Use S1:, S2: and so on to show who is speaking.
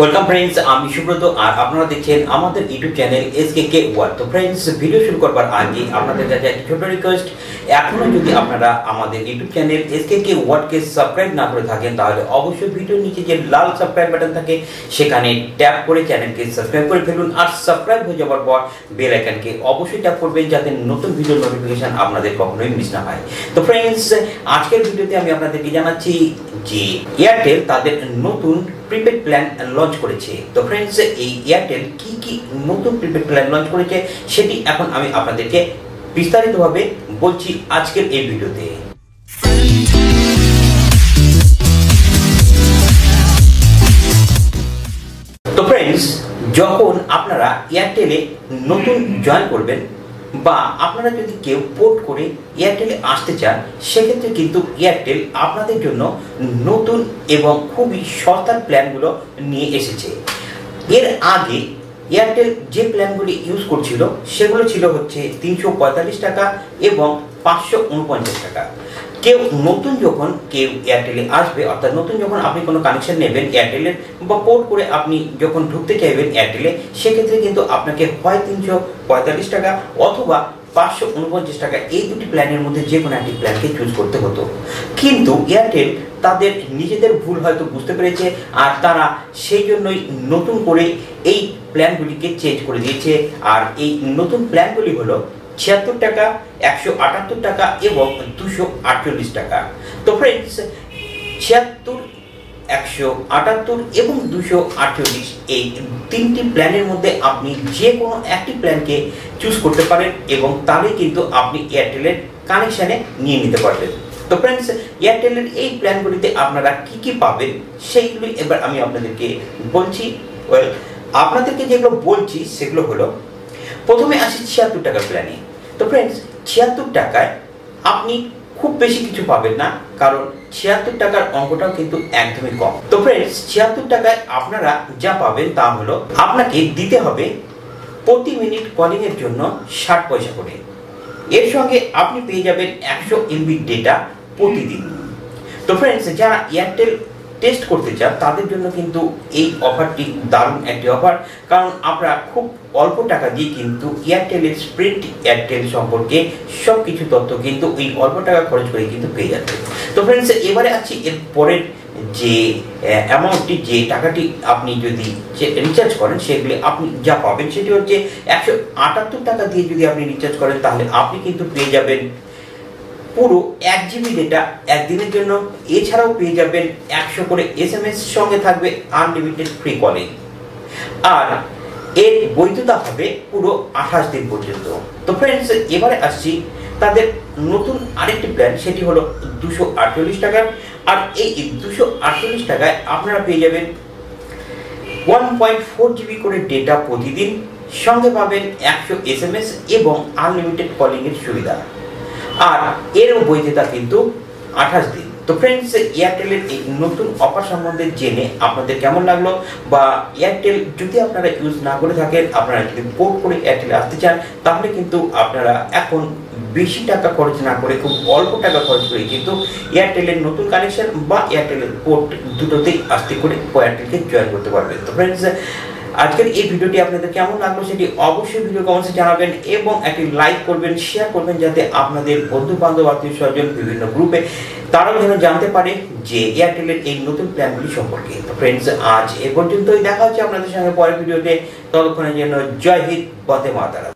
S1: Welcome friends, আমি সুব্রত আর আপনারা দেখছেন আমাদের ইউটিউব চ্যানেল এসকেকে ওয়ার্ল্ড। তো ফ্রেন্ডস, ভিডিও শুরু করবার আগে আপনাদের কাছে একটা ছোট রিকোয়েস্ট, এখনো যদি আপনারা আমাদের ইউটিউব চ্যানেল এসকেকে ওয়ার্ল্ডকে সাবস্ক্রাইব না করে থাকেন তাহলে অবশ্যই ভিডিওর নিচে যে লাল সাবস্ক্রাইব বাটন থাকে সেখানে ট্যাপ করে চ্যানেলকে সাবস্ক্রাইব করে ফেলুন। আর সাবস্ক্রাইব হয়ে যাওয়ার পর বেল আইকনকে অবশ্যই ট্যাপ করবেন যাতে নতুন ভিডিওর নোটিফিকেশন আপনাদের কখনোই মিস না হয়। তো ফ্রেন্ডস, আজকের ভিডিওতে আমি আপনাদেরকে জানাচ্ছি যে এয়ারটেল তাদের নতুন প্রিপেড প্ল্যান লঞ্চ করেছে। তো ফ্রেন্ডস, এই এয়ারটেল কি কি নতুন প্রিপেড প্ল্যান লঞ্চ করেছে সেটি এখন আমি আপনাদেরকে বিস্তারিতভাবে বলছি আজকের এই ভিডিওতে। তো ফ্রেন্ডস, যখন আপনারা এয়ারটেলে নতুন জয়েন করবেন বা আপনারা যদি কেউ পোর্ট করে এয়ারটেলে আসতে চান, সেক্ষেত্রে কিন্তু এয়ারটেল আপনাদের জন্য নতুন এবং খুবই সস্তার প্ল্যানগুলো নিয়ে এসেছে। এর আগে এয়ারটেল যে প্ল্যানগুলি ইউজ করছিল সেগুলো ছিল হচ্ছে 345 টাকা এবং 549 টাকা। কেউ নতুন যখন কেউ এয়ারটেলে আসবে, অর্থাৎ নতুন যখন আপনি কোনো কানেকশন নেবেন এয়ারটেলের বা পোর্ট করে আপনি যখন ঢুকতে চাইবেন এয়ারটেলে, সেক্ষেত্রে কিন্তু আপনাকে হয় 345 টাকা অথবা 549 টাকা, এই দুটি প্ল্যানের মধ্যে যে কোনো একটি প্ল্যানকে চুজ করতে হতো। কিন্তু এয়ারটেল তাদের নিজেদের ভুল হয়তো বুঝতে পেরেছে আর তারা সেই জন্যই নতুন করে এই প্ল্যানগুলিকে চেঞ্জ করে দিয়েছে। আর এই নতুন প্ল্যানগুলি হলো 76 টাকা, 178 টাকা এবং 248 টাকা। তো ফ্রেন্ডস, 76, 178 এবং 248 এই তিনটি প্ল্যানের মধ্যে আপনি যে কোনো একটি প্ল্যানকে চুজ করতে পারেন এবং তাহলে কিন্তু আপনি এয়ারটেলের কানেকশানে নিয়ে নিতে পারবেন। তো ফ্রেন্ডস, এয়ারটেলের এই প্ল্যানগুলিতে আপনারা কি কি পাবেন সেইগুলি এবার আমি আপনাদেরকে বলছি। আপনাদেরকে যেগুলো বলছি সেগুলো হলো, প্রথমে আসি 76 টাকার প্ল্যানে। তো ফ্রেন্ডস, 76 টাকায় আপনি খুব বেশি কিছু পাবেন না, কারণ 76 টাকার অঙ্কটাও কিন্তু একদমই কম। তো ফ্রেন্ডস, 76 টাকায় আপনারা যা পাবেন তা হলো, আপনাকে দিতে হবে প্রতি মিনিট কলিং এর জন্য 60 পয়সা করে। এর সঙ্গে আপনি পেয়ে যাবেন 100 MB ডেটা প্রতিদিন। তো ফ্রেন্ডস, যারা এয়ারটেল টেস্ট করতে চান তাদের জন্য কিন্তু এই অফারটি দারুণ একটি অফার, কারণ আপনারা খুব অল্প টাকা দিয়ে কিন্তু এয়ারটেলের স্প্রিন্ট এয়ারটেল সম্পর্কে সব কিছু তথ্য কিন্তু এই অল্প টাকা খরচ করে কিন্তু পেয়ে যাচ্ছে। তো ফ্রেন্ডস, এবারে আছি এর পরের যে অ্যামাউন্টটি, যে টাকাটি আপনি যদি রিচার্জ করেন সেগুলি আপনি যা পাবেন সেটি হচ্ছে 178 টাকা দিয়ে যদি আপনি রিচার্জ করেন তাহলে আপনি কিন্তু পেয়ে যাবেন পুরো 1 GB ডেটা একদিনের জন্য। এছাড়াও পেয়ে যাবেন 100 করে SMS, সঙ্গে থাকবে আনলিমিটেড ফ্রি কলিং। আর এর বৈধতা হবে পুরো 28 দিন পর্যন্ত। তো ফ্রেন্ডস, এবারে আসছি তাদের নতুন আরেকটি প্ল্যান, সেটি হলো 248 টাকা। আর এই 248 টাকায় আপনারা পেয়ে যাবেন 1.4 GB করে ডেটা প্রতিদিন, সঙ্গে পাবেন 100 SMS এবং আনলিমিটেড কলিং এর সুবিধা। আর এর বৈধতা কিন্তু 28 দিন। তো ফ্রেন্ডস, এয়ারটেলের এই নতুন অফার সম্বন্ধে জেনে আপনাদের কেমন লাগলো, বা এয়ারটেল যদি আপনারা ইউজ না করে থাকেন, আপনারা যদি পোর্ট করে এয়ারটেলে আসতে চান তাহলে কিন্তু আপনারা এখন বেশি টাকা খরচ না করে খুব অল্প টাকা খরচ করে কিন্তু এয়ারটেলের নতুন কানেকশন বা এয়ারটেলের পোর্ট দুটোতেই আসতে করে এয়ারটেলকে জয়েন করতে পারবেন। তো ফ্রেন্ডস, আজকের এই ভিডিওটি আপনাদের কেমন লাগলো সেটি অবশ্যই ভিডিও কমেন্টসে জানাবেন এবং একটি লাইক করবেন, শেয়ার করবেন যাতে আপনাদের বন্ধু বান্ধব, আত্মীয় স্বজন, বিভিন্ন গ্রুপে তারাও যেন জানতে পারে যে এয়ারটেলের এই নতুন প্ল্যানগুলি সম্পর্কে। তো ফ্রেন্ডস, আজ এ পর্যন্তই। দেখা হচ্ছে আপনাদের সঙ্গে পরের ভিডিওতে। ততক্ষণের জন্য জয় হিন্দ, বন্দে মাতরম।